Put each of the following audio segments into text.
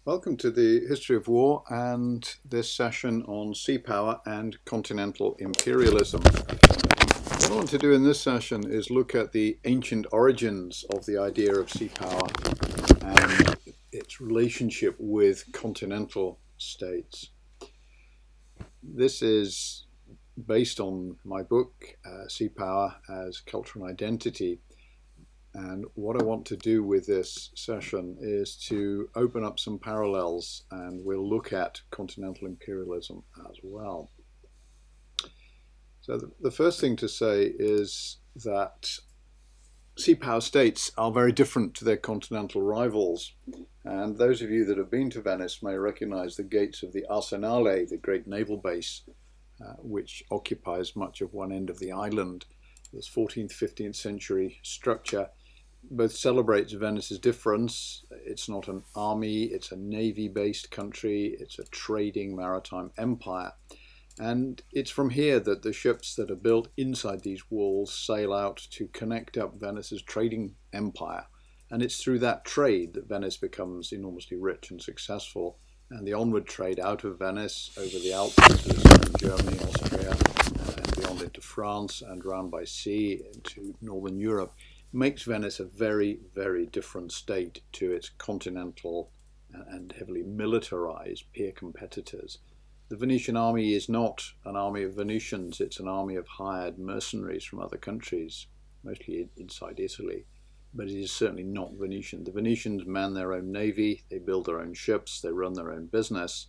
Welcome to the History of War and this session on sea power and continental imperialism. What I want to do in this session is look at the ancient origins of the idea of sea power and its relationship with continental states. This is based on my book, Sea Power as Culture and Identity. And what I want to do with this session is to open up some parallels, and we'll look at continental imperialism as well. So the first thing to say is that sea power states are very different to their continental rivals. And those of you that have been to Venice may recognize the gates of the Arsenale, the great naval base, which occupies much of one end of the island. This 14th, 15th century structure both celebrates Venice's difference. It's not an army, it's a navy-based country, it's a trading maritime empire. And it's from here that the ships that are built inside these walls sail out to connect up Venice's trading empire. And it's through that trade that Venice becomes enormously rich and successful. And the onward trade out of Venice over the Alps into southern Germany, Austria, and beyond into France and round by sea into northern Europe makes Venice a very, very different state to its continental and heavily militarized peer competitors. The Venetian army is not an army of Venetians, it's an army of hired mercenaries from other countries, mostly inside Italy, but it is certainly not Venetian. The Venetians man their own navy, they build their own ships, they run their own business,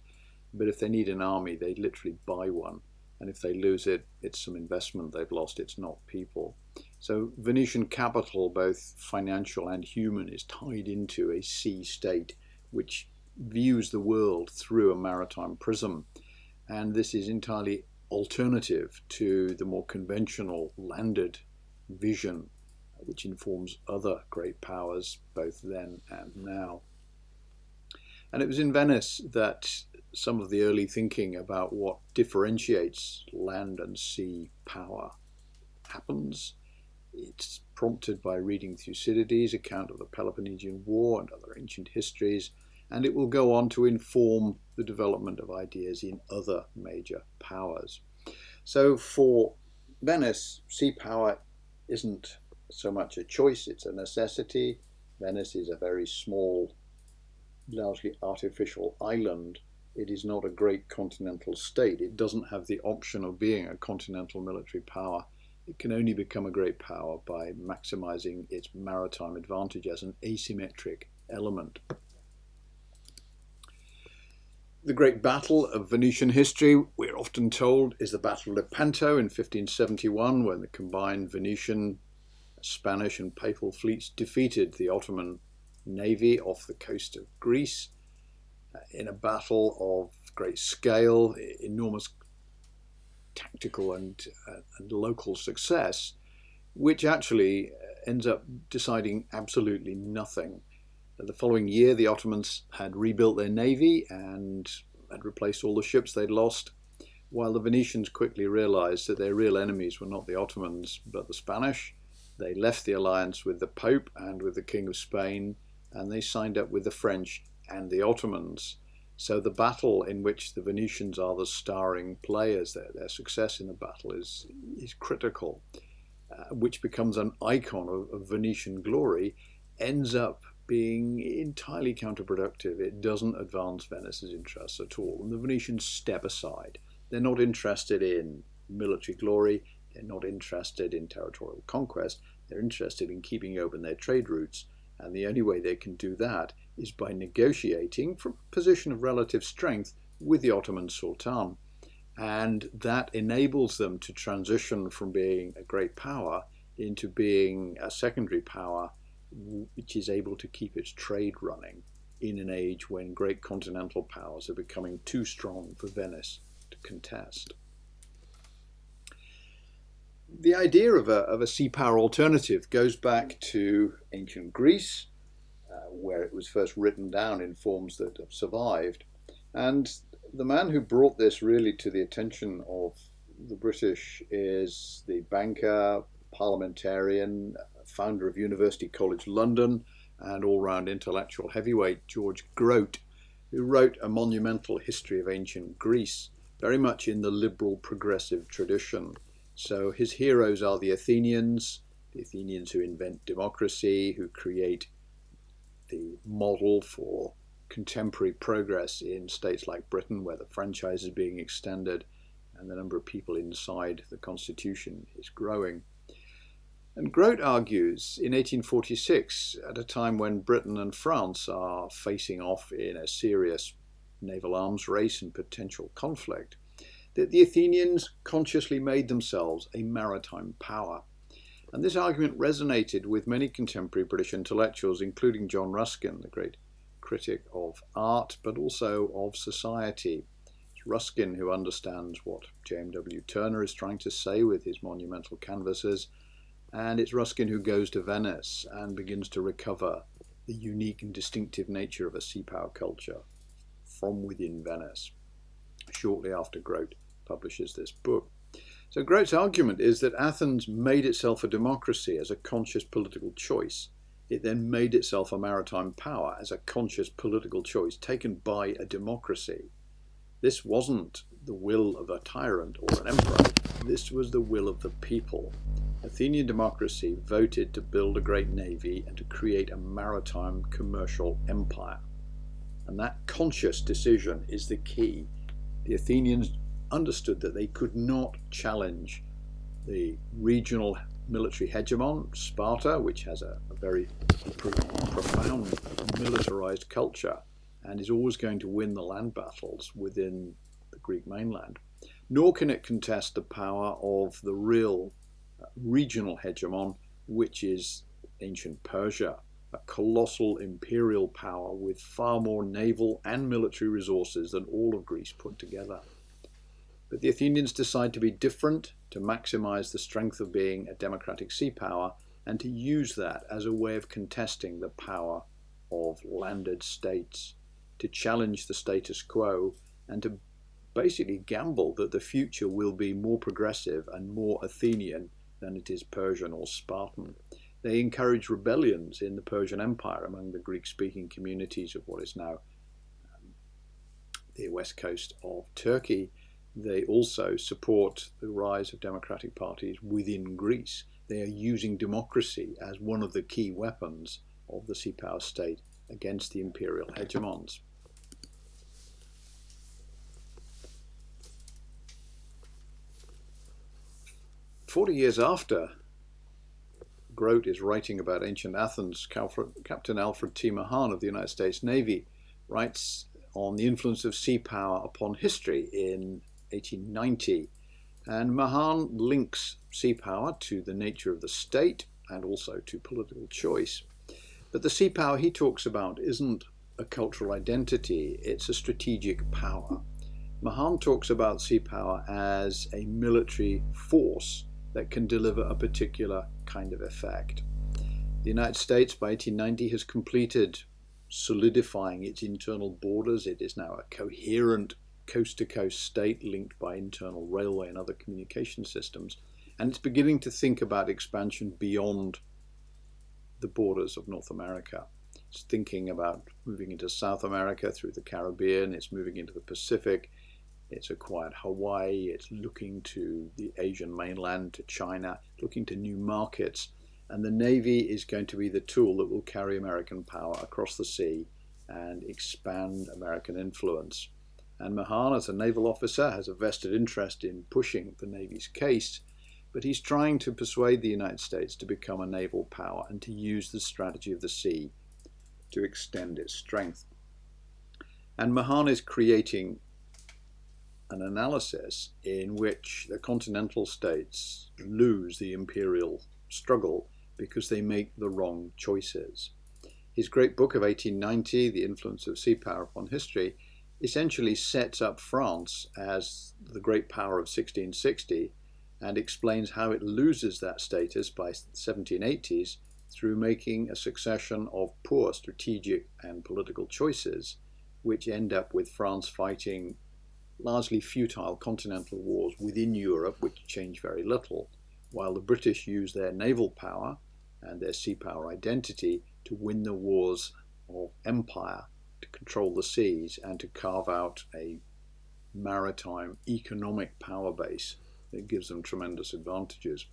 but if they need an army, they literally buy one. And if they lose it, it's some investment they've lost, it's not people. So Venetian capital, both financial and human, is tied into a sea state which views the world through a maritime prism. And this is entirely alternative to the more conventional landed vision, which informs other great powers, both then and now. And it was in Venice that some of the early thinking about what differentiates land and sea power happens. It's prompted by reading Thucydides' account of the Peloponnesian War and other ancient histories, and it will go on to inform the development of ideas in other major powers. So for Venice, sea power isn't so much a choice, it's a necessity. Venice is a very small, largely artificial island. It is not a great continental state. It doesn't have the option of being a continental military power. It can only become a great power by maximizing its maritime advantage as an asymmetric element. The great battle of Venetian history, we're often told, is the Battle of Lepanto in 1571, when the combined Venetian, Spanish, and Papal fleets defeated the Ottoman navy off the coast of Greece in a battle of great scale, enormous tactical and local success, which actually ends up deciding absolutely nothing. The following year, the Ottomans had rebuilt their navy and had replaced all the ships they'd lost, while the Venetians quickly realized that their real enemies were not the Ottomans, but the Spanish. They left the alliance with the Pope and with the King of Spain, and they signed up with the French and the Ottomans. So the battle in which the Venetians are the starring players, their success in the battle is critical, which becomes an icon of Venetian glory, ends up being entirely counterproductive. It doesn't advance Venice's interests at all. And the Venetians step aside. They're not interested in military glory. They're not interested in territorial conquest. They're interested in keeping open their trade routes. And the only way they can do that is by negotiating from a position of relative strength with the Ottoman Sultan. And that enables them to transition from being a great power into being a secondary power, which is able to keep its trade running in an age when great continental powers are becoming too strong for Venice to contest. The idea of a sea power alternative goes back to ancient Greece, where it was first written down in forms that have survived. And the man who brought this really to the attention of the British is the banker, parliamentarian, founder of University College London, and all-round intellectual heavyweight George Grote, who wrote a monumental history of ancient Greece, very much in the liberal progressive tradition. So his heroes are the Athenians who invent democracy, who create the model for contemporary progress in states like Britain, where the franchise is being extended and the number of people inside the constitution is growing. And Grote argues in 1846, at a time when Britain and France are facing off in a serious naval arms race and potential conflict, that the Athenians consciously made themselves a maritime power. And this argument resonated with many contemporary British intellectuals, including John Ruskin, the great critic of art, but also of society. It's Ruskin who understands what J.M.W. Turner is trying to say with his monumental canvases, and it's Ruskin who goes to Venice and begins to recover the unique and distinctive nature of a sea power culture from within Venice, shortly after Grote publishes this book. So Grote's argument is that Athens made itself a democracy as a conscious political choice. It then made itself a maritime power as a conscious political choice taken by a democracy. This wasn't the will of a tyrant or an emperor. This was the will of the people. Athenian democracy voted to build a great navy and to create a maritime commercial empire. And that conscious decision is the key. The Athenians understood that they could not challenge the regional military hegemon, Sparta, which has a very profound militarized culture and is always going to win the land battles within the Greek mainland, nor can it contest the power of the real regional hegemon, which is ancient Persia, a colossal imperial power with far more naval and military resources than all of Greece put together. But the Athenians decide to be different, to maximize the strength of being a democratic sea power, and to use that as a way of contesting the power of landed states, to challenge the status quo, and to basically gamble that the future will be more progressive and more Athenian than it is Persian or Spartan. They encourage rebellions in the Persian Empire among the Greek-speaking communities of what is now the west coast of Turkey. They also support the rise of democratic parties within Greece. They are using democracy as one of the key weapons of the sea power state against the imperial hegemons. "40 years after Grote is writing about ancient Athens, Captain Alfred T. Mahan of the United States Navy writes on the influence of sea power upon history in 1890. And Mahan links sea power to the nature of the state and also to political choice. But the sea power he talks about isn't a cultural identity, it's a strategic power. Mahan talks about sea power as a military force that can deliver a particular kind of effect. The United States by 1890 has completed solidifying its internal borders. It is now a coherent coast-to-coast state linked by internal railway and other communication systems, and it's beginning to think about expansion beyond the borders of North America. It's thinking about moving into South America through the Caribbean, it's moving into the Pacific, it's acquired Hawaii, it's looking to the Asian mainland, to China, looking to new markets, and the Navy is going to be the tool that will carry American power across the sea and expand American influence. And Mahan, as a naval officer, has a vested interest in pushing the Navy's case, but he's trying to persuade the United States to become a naval power and to use the strategy of the sea to extend its strength. And Mahan is creating an analysis in which the continental states lose the imperial struggle because they make the wrong choices. His great book of 1890, The Influence of Sea Power Upon History, essentially sets up France as the great power of 1660 and explains how it loses that status by the 1780s through making a succession of poor strategic and political choices, which end up with France fighting largely futile continental wars within Europe, which change very little, while the British use their naval power and their sea power identity to win the wars of empire to control the seas and to carve out a maritime economic power base that gives them tremendous advantages.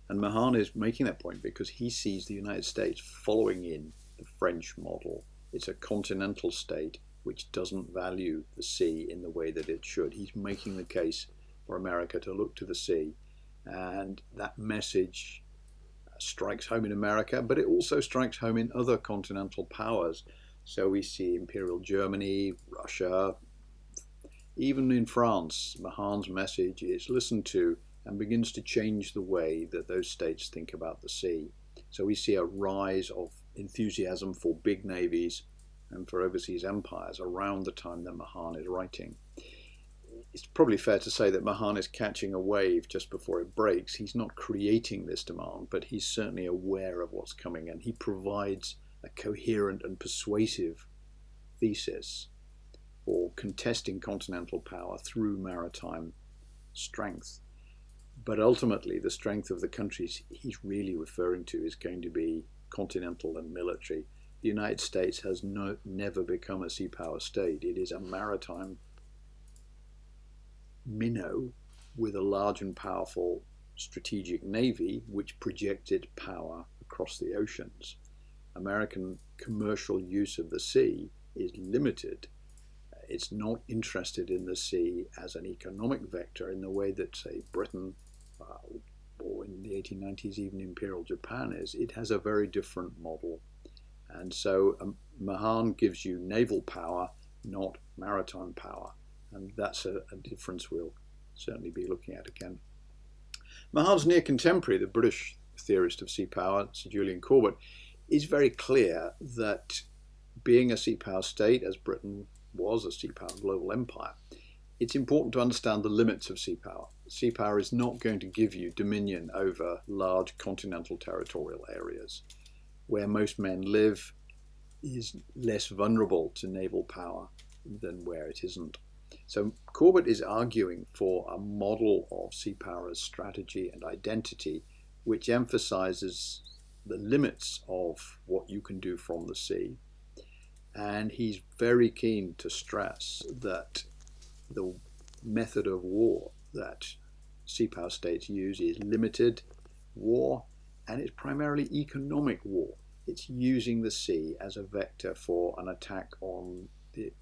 And Mahan is making that point because he sees the United States following in the French model. It's a continental state which doesn't value the sea in the way that it should. He's making the case for America to look to the sea, and that message strikes home in America, but it also strikes home in other continental powers. So we see Imperial Germany, Russia, even in France. Mahan's message is listened to and begins to change the way that those states think about the sea. So we see a rise of enthusiasm for big navies and for overseas empires around the time that Mahan is writing. It's probably fair to say that Mahan is catching a wave just before it breaks. He's not creating this demand, but he's certainly aware of what's coming, and he provides a coherent and persuasive thesis for contesting continental power through maritime strength. But ultimately, the strength of the countries he's really referring to is going to be continental and military. The United States has never become a sea power state. It is a maritime minnow with a large and powerful strategic navy which projects its power across the oceans. American commercial use of the sea is limited. It's not interested in the sea as an economic vector in the way that, say, Britain or in the 1890s even Imperial Japan is. It has a very different model. And so Mahan gives you naval power, not maritime power. And that's a difference we'll certainly be looking at again. Mahan's near contemporary, the British theorist of sea power, Sir Julian Corbett, is very clear that being a sea power state, as Britain was a sea power global empire, it's important to understand the limits of sea power. Sea power is not going to give you dominion over large continental territorial areas. Where most men live is less vulnerable to naval power than where it isn't. So Corbett is arguing for a model of sea power as strategy and identity, which emphasizes the limits of what you can do from the sea. And he's very keen to stress that the method of war that sea power states use is limited war, and it's primarily economic war. It's using the sea as a vector for an attack on the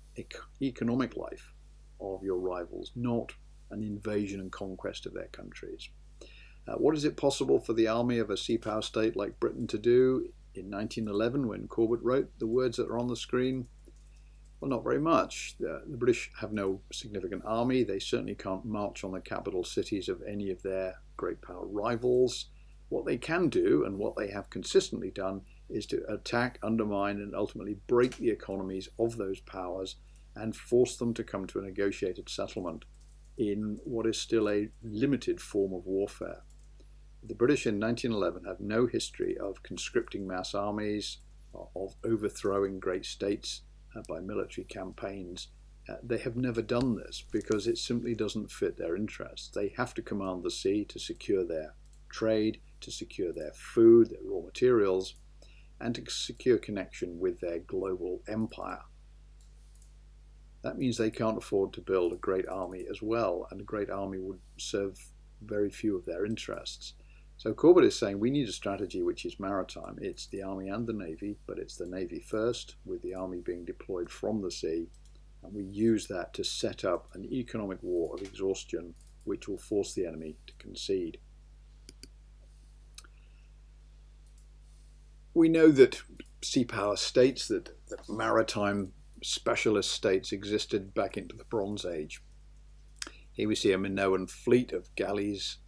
economic life of your rivals, not an invasion and conquest of their countries. What is it possible for the army of a sea power state like Britain to do in 1911 when Corbett wrote the words that are on the screen? Well, not very much. The British have no significant army. They certainly can't march on the capital cities of any of their great power rivals. What they can do, and what they have consistently done, is to attack, undermine, and ultimately break the economies of those powers and force them to come to a negotiated settlement in what is still a limited form of warfare. The British in 1911 have no history of conscripting mass armies, of overthrowing great states by military campaigns. They have never done this because it simply doesn't fit their interests. They have to command the sea to secure their trade, to secure their food, their raw materials, and to secure connection with their global empire. That means they can't afford to build a great army as well, and a great army would serve very few of their interests. So Corbett is saying we need a strategy which is maritime. It's the army and the navy, but it's the navy first, with the army being deployed from the sea. And we use that to set up an economic war of exhaustion, which will force the enemy to concede. We know that sea power states, that maritime specialist states existed back into the Bronze Age. Here we see a Minoan fleet of galleys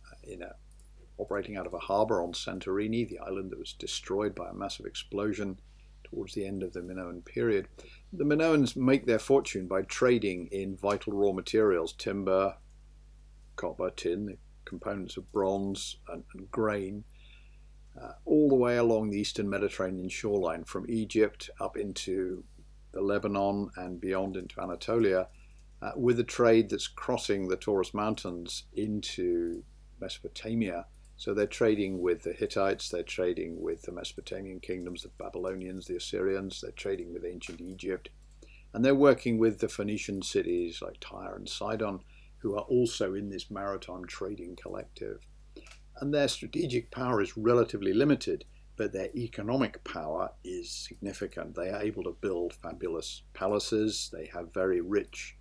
operating out of a harbour on Santorini, the island that was destroyed by a massive explosion towards the end of the Minoan period. The Minoans make their fortune by trading in vital raw materials, timber, copper, tin, the components of bronze and grain, all the way along the eastern Mediterranean shoreline, from Egypt up into the Lebanon and beyond into Anatolia, with a trade that's crossing the Taurus Mountains into Mesopotamia. So they're trading with the Hittites, they're trading with the Mesopotamian kingdoms, the Babylonians, the Assyrians, they're trading with ancient Egypt, and they're working with the Phoenician cities like Tyre and Sidon, who are also in this maritime trading collective. And their strategic power is relatively limited, but their economic power is significant. They are able to build fabulous palaces, they have very rich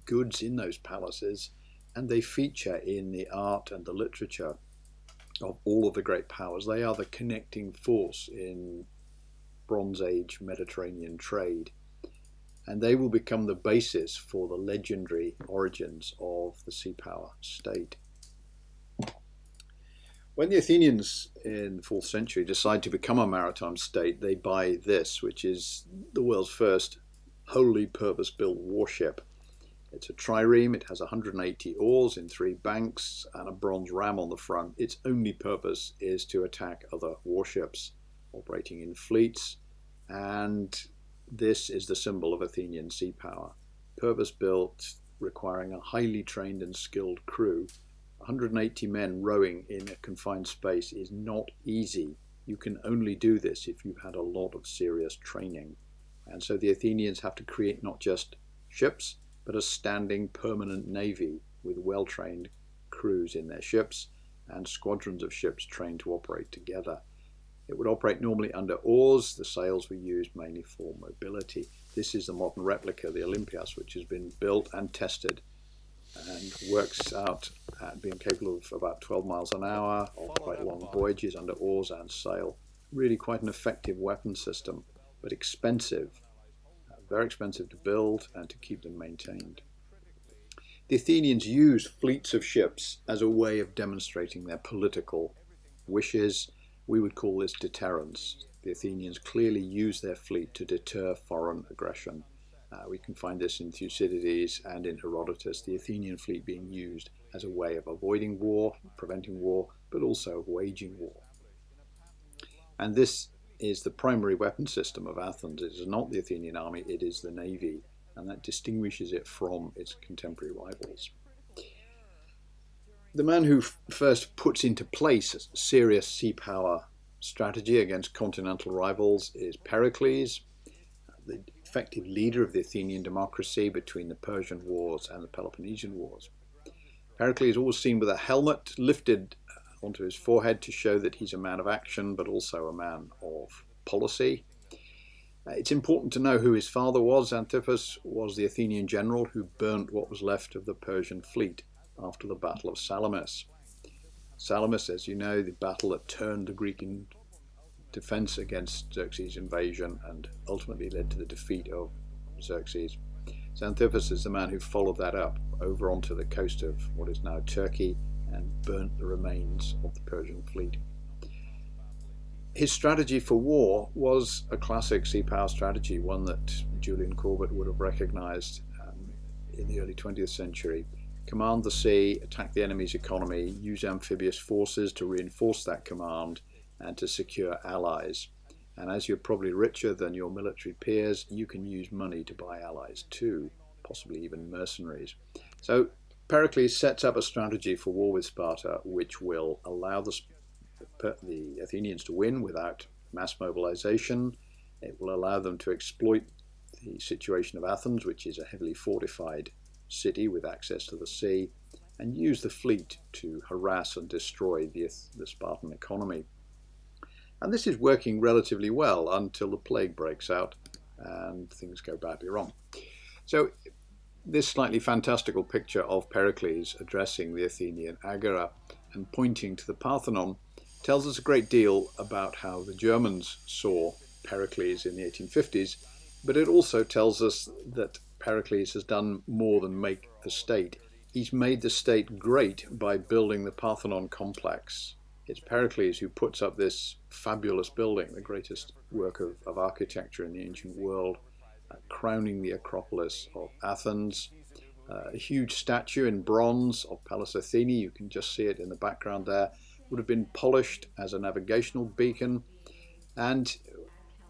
goods in those palaces, and they feature in the art and the literature of all of the great powers. They are the connecting force in Bronze Age Mediterranean trade, and they will become the basis for the legendary origins of the sea power state. When the Athenians in the 4th century decide to become a maritime state, they buy this, which is the world's first wholly purpose-built warship. It's a trireme, it has 180 oars in 3 banks and a bronze ram on the front. Its only purpose is to attack other warships operating in fleets, and this is the symbol of Athenian sea power. Purpose-built, requiring a highly trained and skilled crew. 180 men rowing in a confined space is not easy. You can only do this if you've had a lot of serious training. And so the Athenians have to create not just ships, but a standing permanent navy with well-trained crews in their ships and squadrons of ships trained to operate together. It would operate normally under oars. The sails were used mainly for mobility. This is the modern replica, the Olympias, which has been built and tested and works out at being capable of about 12 miles an hour, of quite long voyages under oars and sail. Really quite an effective weapon system, but expensive, very expensive to build and to keep them maintained. The Athenians used fleets of ships as a way of demonstrating their political wishes. We would call this deterrence. The Athenians clearly used their fleet to deter foreign aggression. We can find this in Thucydides and in Herodotus, the Athenian fleet being used as a way of avoiding war, preventing war, but also of waging war. And this is the primary weapon system of Athens. It is not the Athenian army, it is the navy, and that distinguishes it from its contemporary rivals. The man who first puts into place a serious sea power strategy against continental rivals is Pericles, the effective leader of the Athenian democracy between the Persian Wars and the Peloponnesian Wars. Pericles is always seen with a helmet lifted onto his forehead to show that he's a man of action, but also a man of policy. It's important to know who his father was. Xanthippus was the Athenian general who burnt what was left of the Persian fleet after the Battle of Salamis. Salamis, as you know, the battle that turned the Greek defense against Xerxes' invasion and ultimately led to the defeat of Xerxes. Xanthippus is the man who followed that up over onto the coast of what is now Turkey and burnt the remains of the Persian fleet. His strategy for war was a classic sea power strategy, one that Julian Corbett would have recognized in the early 20th century. Command the sea, attack the enemy's economy, use amphibious forces to reinforce that command and to secure allies. And as you're probably richer than your military peers, you can use money to buy allies too, possibly even mercenaries. So Pericles sets up a strategy for war with Sparta which will allow the Athenians to win without mass mobilization. It will allow them to exploit the situation of Athens, which is a heavily fortified city with access to the sea, and use the fleet to harass and destroy the Spartan economy. And this is working relatively well until the plague breaks out and things go badly wrong. So this slightly fantastical picture of Pericles addressing the Athenian agora and pointing to the Parthenon tells us a great deal about how the Germans saw Pericles in the 1850s, but it also tells us that Pericles has done more than make the state. He's made the state great by building the Parthenon complex. It's Pericles who puts up this fabulous building, the greatest work of architecture in the ancient world, crowning the Acropolis of Athens. A huge statue in bronze of Pallas Athene, you can just see it in the background there, would have been polished as a navigational beacon. And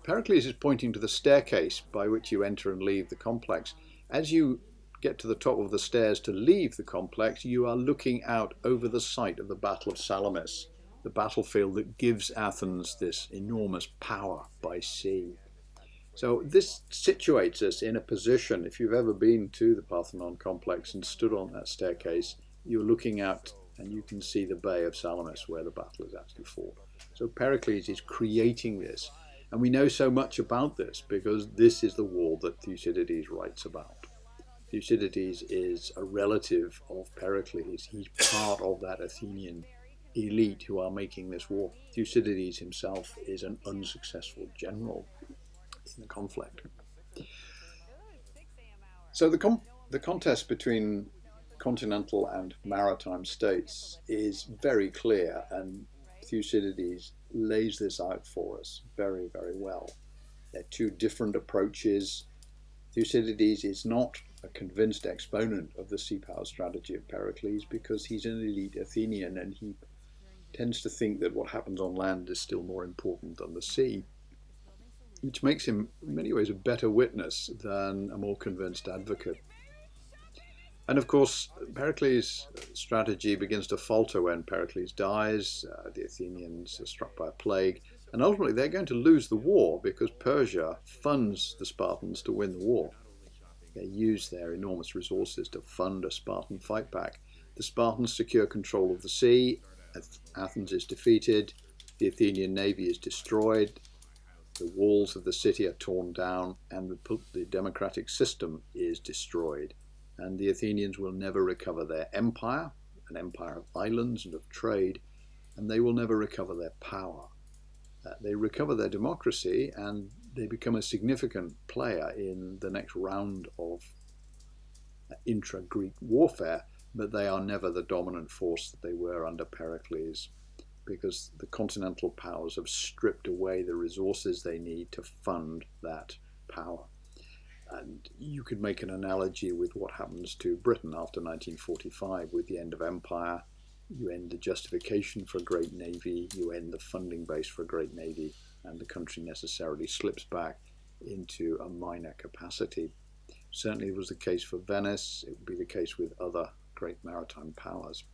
Pericles is pointing to the staircase by which you enter and leave the complex. As you get to the top of the stairs to leave the complex, you are looking out over the site of the Battle of Salamis, the battlefield that gives Athens this enormous power by sea. So this situates us in a position, if you've ever been to the Parthenon complex and stood on that staircase, you're looking out and you can see the Bay of Salamis where the battle is actually fought. So Pericles is creating this. And we know so much about this because this is the wall that Thucydides writes about. Thucydides is a relative of Pericles. He's part of that Athenian elite who are making this war. Thucydides himself is an unsuccessful general in the conflict. So the contest between continental and maritime states is very clear, and Thucydides lays this out for us very, very well. They're two different approaches. Thucydides is not a convinced exponent of the sea power strategy of Pericles because he's an elite Athenian and he tends to think that what happens on land is still more important than the sea, which makes him in many ways a better witness than a more convinced advocate. And of course, Pericles' strategy begins to falter when Pericles dies. The Athenians are struck by a plague, and ultimately they're going to lose the war because Persia funds the Spartans to win the war. They use their enormous resources to fund a Spartan fight back. The Spartans secure control of the sea. Athens is defeated. The Athenian navy is destroyed. The walls of the city are torn down, and the democratic system is destroyed. And the Athenians will never recover their empire, an empire of islands and of trade, and they will never recover their power. They recover their democracy and they become a significant player in the next round of intra-Greek warfare, but they are never the dominant force that they were under Pericles, because the continental powers have stripped away the resources they need to fund that power. And you could make an analogy with what happens to Britain after 1945 with the end of empire. You end the justification for a great navy, you end the funding base for a great navy, and the country necessarily slips back into a minor capacity. Certainly it was the case for Venice, it would be the case with other great maritime powers.